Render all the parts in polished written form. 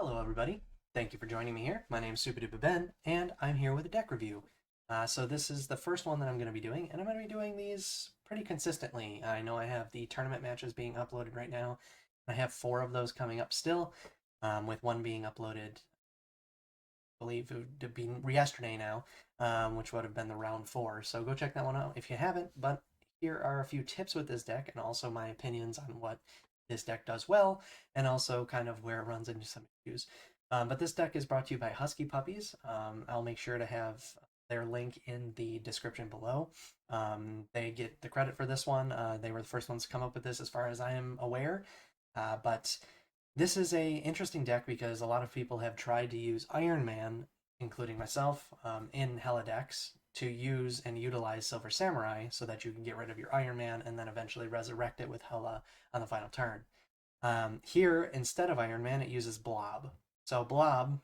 Hello everybody, thank you for joining me here. My name is Super Duper Ben, and I'm here with a deck review. So this is the first one that I'm going to be doing, and I'm going to be doing these pretty consistently. I know I have the tournament matches being uploaded right now. I have 4 of those coming up still, with one being uploaded, I believe it would be yesterday now, which would have been the round 4. So go check that one out if you haven't, but here are a few tips with this deck, and also my opinions on what this deck does well, and also kind of where it runs into some issues. But this deck is brought to you by HuskyPuppies. I'll make sure to have their link in the description below. They get the credit for this one. They were the first ones to come up with this as far as I am aware. But this is a interesting deck because a lot of people have tried to use Iron Man, including myself, in Hela decks to use and utilize Silver Samurai so that you can get rid of your Iron Man and then eventually resurrect it with Hela on the final turn. Here, instead of Iron Man, it uses Blob. So Blob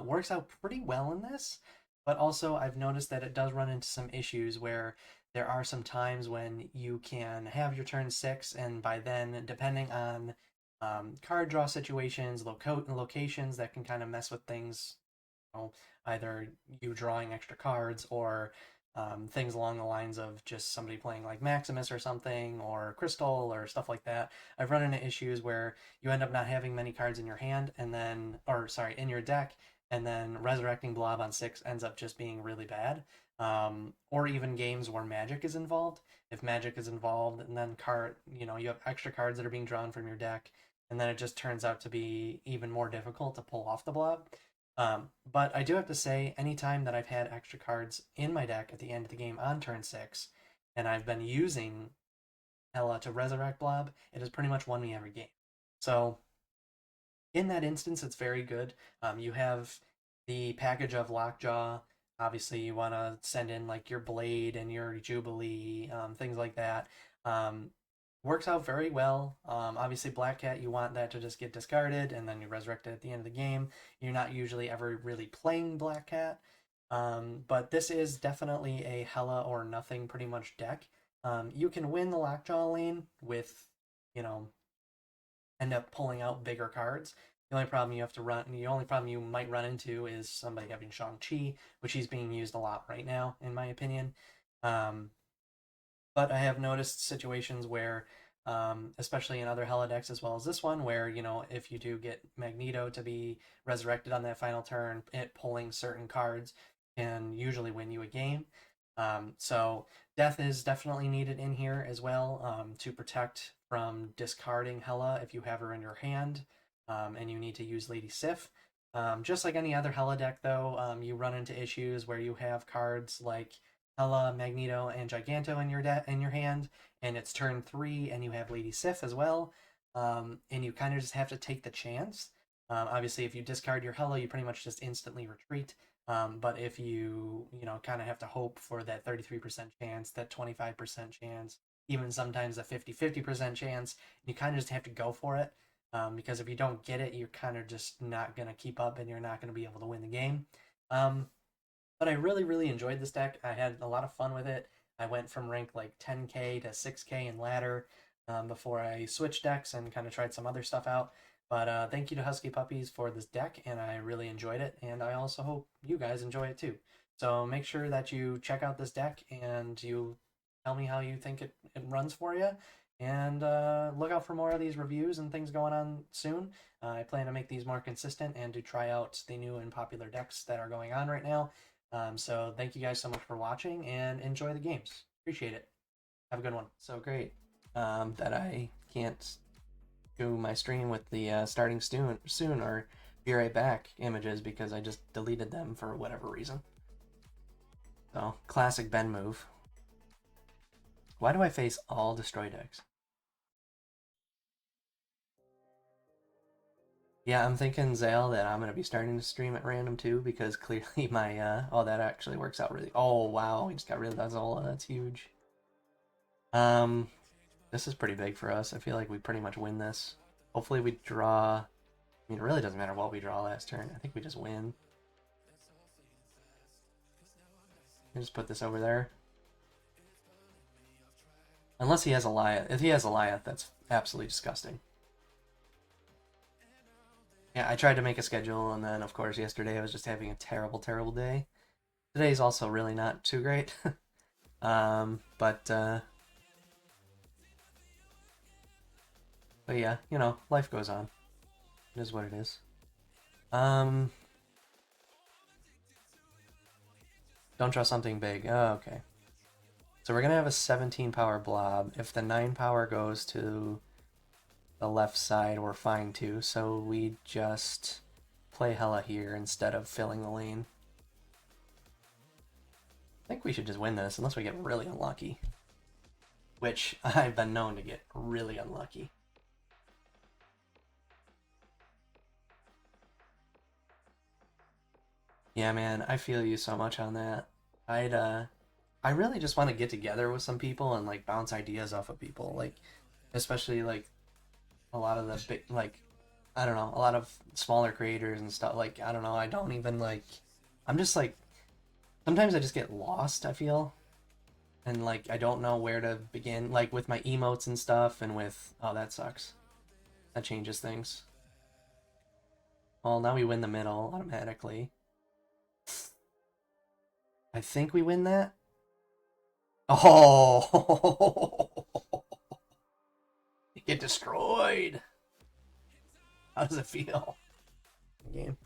works out pretty well in this, but also I've noticed that it does run into some issues where there are some times when you can have your turn 6, and by then, depending on card draw situations, locations that can kind of mess with things, either you drawing extra cards or things along the lines of just somebody playing like Maximus or something, or Crystal or stuff like that. I've run into issues where you end up not having many cards in your hand, and then, or sorry, in your deck, and then resurrecting Blob on 6 ends up just being really bad. Or even games where magic is involved. If magic is involved, and then you have extra cards that are being drawn from your deck, and then it just turns out to be even more difficult to pull off the Blob. But I do have to say, anytime that I've had extra cards in my deck at the end of the game on turn 6, and I've been using Hela to resurrect Blob, it has pretty much won me every game. So in that instance, it's very good. You have the package of Lockjaw. Obviously, you want to send in like your Blade and your Jubilee, things like that. Works out very well. Obviously, Black Cat, you want that to just get discarded and then you resurrect it at the end of the game. You're not usually ever really playing Black Cat. But this is definitely a Hela or nothing pretty much deck. You can win the Lockjaw lane with, you know, end up pulling out bigger cards. The only problem you might run into is somebody having Shang-Chi, which he's being used a lot right now, in my opinion. But I have noticed situations where, especially in other Hela decks as well as this one, where, if you do get Magneto to be resurrected on that final turn, it pulling certain cards can usually win you a game. So death is definitely needed in here as well, to protect from discarding Hela if you have her in your hand, and you need to use Lady Sif. Just like any other Hela deck, though, you run into issues where you have cards like Hela, Magneto, and Giganto in your hand, and it's turn 3, and you have Lady Sif as well, and you kind of just have to take the chance. Obviously, if you discard your Hela, you pretty much just instantly retreat. But if you kind of have to hope for that 33% chance, that 25% chance, even sometimes a 50-50% chance, you kind of just have to go for it. Because if you don't get it, you're kind of just not going to keep up and you're not going to be able to win the game. But I really, really enjoyed this deck. I had a lot of fun with it. I went from rank like 10k to 6k in ladder, before I switched decks and kind of tried some other stuff out. But thank you to HuskyPuppies for this deck, and I really enjoyed it, and I also hope you guys enjoy it too. So make sure that you check out this deck and you tell me how you think it runs for you. And look out for more of these reviews and things going on soon. I plan to make these more consistent and to try out the new and popular decks that are going on right now. So thank you guys so much for watching and enjoy the games. Appreciate it. Have a good one. So great that I can't do my stream with the starting soon or be right back images because I just deleted them for whatever reason. So classic Ben move. Why do I face all destroy decks? Yeah, I'm thinking, Zale, that I'm going to be starting to stream at random too, because clearly my, oh, that actually works out really, oh, wow, we just got rid of that Zola, that's huge. Um, this is pretty big for us. I feel like we pretty much win this. Hopefully we draw, I mean, it really doesn't matter what we draw last turn. I think we just win. I just put this over there. Unless he has Eliath. If he has Eliath, that's absolutely disgusting. Yeah, I tried to make a schedule, and then of course yesterday I was just having a terrible, terrible day. Today's also really not too great. But but yeah, you know, life goes on. It is what it is. Um, don't draw something big. Oh, okay. So we're gonna have a 17 power blob. If the 9 power goes to the left side, we're fine too. So we just play Hela here instead of filling the lane. I think we should just win this unless we get really unlucky. Which I've been known to get really unlucky. Yeah, man, I feel you so much on that. I really just want to get together with some people and like bounce ideas off of people, like especially like a lot of the big like I don't know, a lot of smaller creators and stuff. Like I don't know, I don't even like I'm just like sometimes I just get lost, I feel. And like I don't know where to begin like with my emotes and stuff and with oh that sucks. That changes things. Well, now we win the middle automatically. I think we win that. Oh, you get destroyed. How does it feel? Game.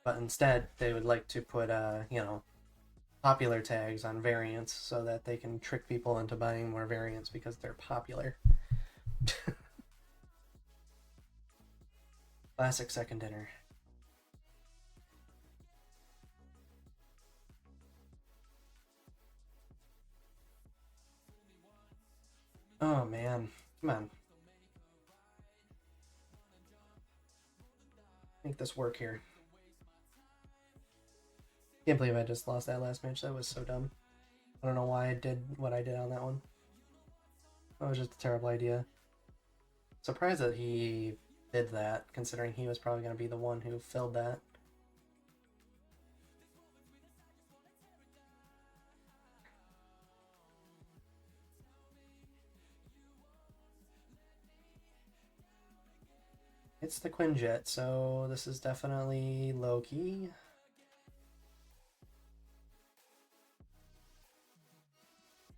But instead, they would like to put, you know, popular tags on variants so that they can trick people into buying more variants because they're popular. Classic second dinner. Oh man, come on. Make this work here. Can't believe I just lost that last match. That was so dumb. I don't know why I did what I did on that one. That was just a terrible idea. Surprised that he did that, considering he was probably going to be the one who filled that. It's the Quinjet, so this is definitely Loki.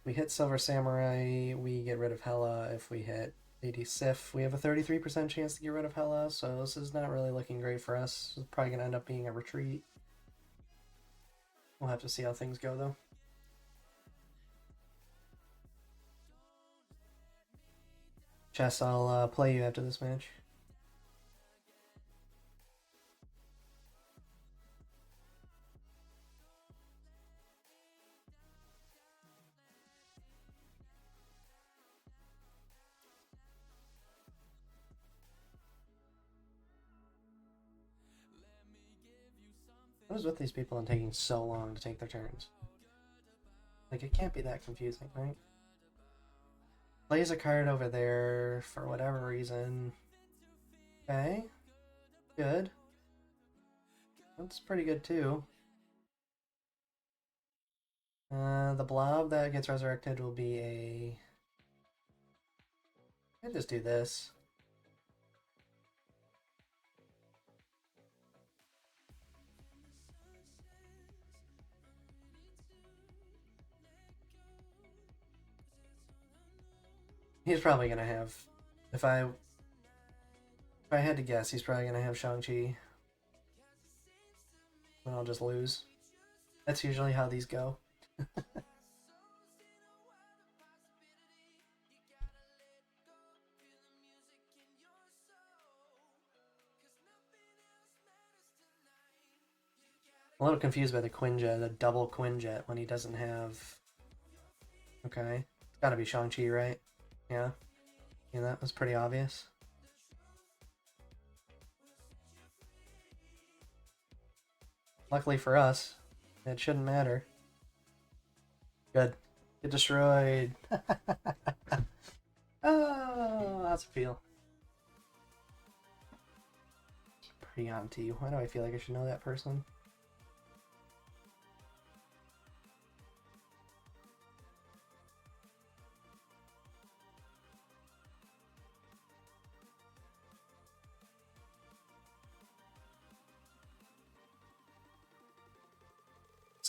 We hit Silver Samurai, we get rid of Hela. If we hit 80 Sif, we have a 33% chance to get rid of Hela, so this is not really looking great for us. It's probably going to end up being a retreat. We'll have to see how things go, though. Chess, I'll play you after this match. What is with these people and taking so long to take their turns? Like, it can't be that confusing, right? Plays a card over there for whatever reason. Okay. Good. That's pretty good, too. The blob that gets resurrected will be a... I just do this. He's probably gonna have... If I had to guess, he's probably gonna have Shang-Chi. And I'll just lose. That's usually how these go. I'm a little confused by the Quinjet, a double Quinjet, when he doesn't have... Okay. It's gotta be Shang-Chi, right? Yeah. Yeah, that was pretty obvious. Luckily for us, it shouldn't matter. Good. Get destroyed. Oh, how's it feel? Pretty on to you. Why do I feel like I should know that person?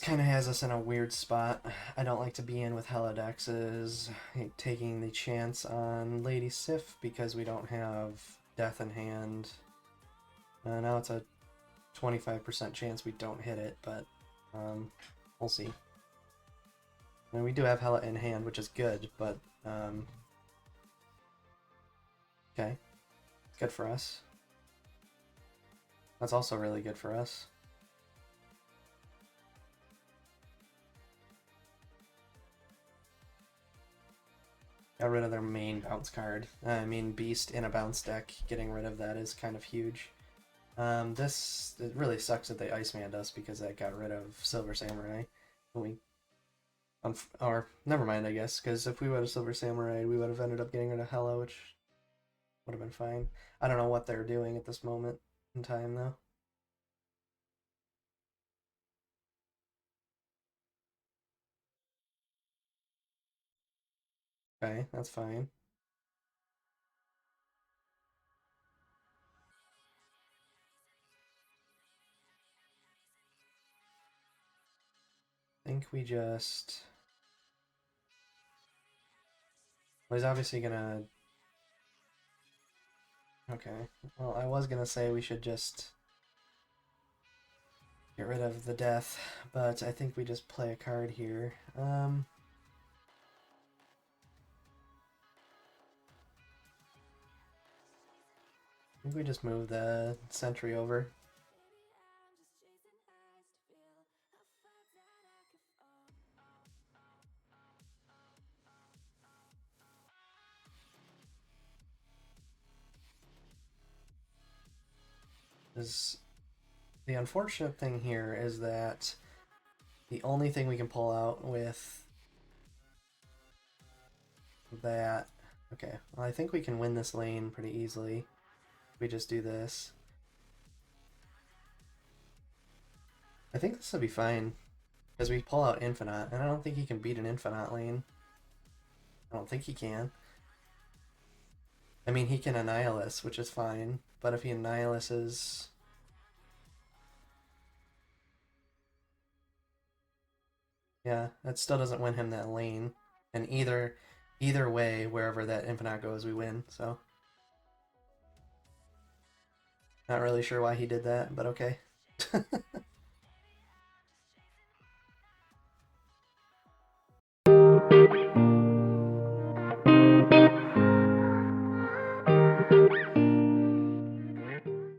kind of has us in a weird spot. I don't like to be in with Hela decks, taking the chance on Lady Sif because we don't have Death in hand. Now it's a 25% chance we don't hit it, but we'll see. I mean, we do have Hela in hand, which is good, but okay, good for us. That's also really good for us. Got rid of their main bounce card. I mean, Beast in a bounce deck, getting rid of that is kind of huge. It really sucks that they Ice-Manned us because that got rid of Silver Samurai. Or, never mind, I guess, because if we would have Silver Samurai, we would have ended up getting rid of Hela, which would have been fine. I don't know what they're doing at this moment in time, though. Okay, that's fine. I think we just... Well, he's obviously gonna... Okay, well, I was gonna say we should just get rid of the death, but I think we just play a card here. I think we just move the sentry over. The unfortunate thing here is that the only thing we can pull out with that... Okay, well, I think we can win this lane pretty easily. We just do this. I think this will be fine, because we pull out Infinite, and I don't think he can beat an Infinite lane. I don't think he can. I mean, he can Annihilus, which is fine, but if he Annihiluses... Yeah, that still doesn't win him that lane. And either way, wherever that Infinite goes, we win, so... Not really sure why he did that, but okay.